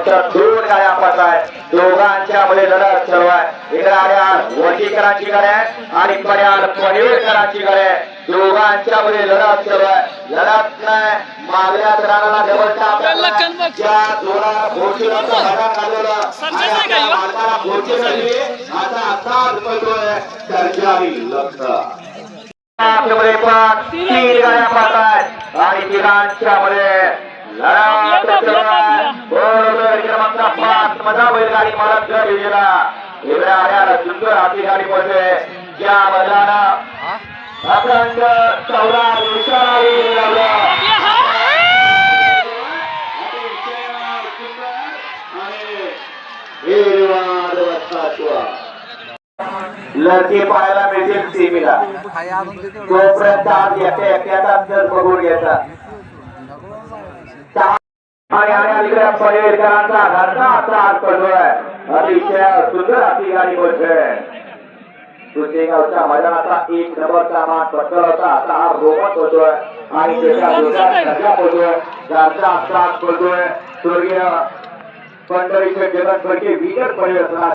फक्त 2 गाड्या पडत आहेत. दोघांच्या मध्ये लढत सुरू आहे. इकडे आल्यावर वटीकरांची गाडी आहे आणि पड्याल पनवेलकरांची गाडी आहे. दोघांच्या मध्ये लढत सुरू आहे. लढत नाही मागल्या रानाला डबल टाप ज्या दोरा भोसलेचा भागा काढलेला मालकाला भोसले आता असाच पडतोय सरकारी लक्ष मध्ये पण 3 गाड्या पडतात आणि तिघांच्या मध्ये लढत सुरू आहे. बरोबर क्रमांक 5 मधा बैलगाडी मालक गेला. इकडे आल्याला सुंदर हाती गाडी पडते ज्या मैदानात अखंड 14 दिवसाला लढती पाहायला मिळतील सीमेला. तोपर्यंत आज एकट्याचाच जर बघून घ्यायचा आणि इकडे पनवेलकरांचा घरचा असा हात पडतोय. अतिशय सुंदर हाती गाडी पडते. सुसेगावच्या मैदानाचा 1 नंबरचा मान पटकळ होता. आता हा रोमत होतोय आणि त्याच्या पडतोय घरचा असा हात पडतोय. स्वर्गीय पंढरीचे जगत विजय पडले असणार.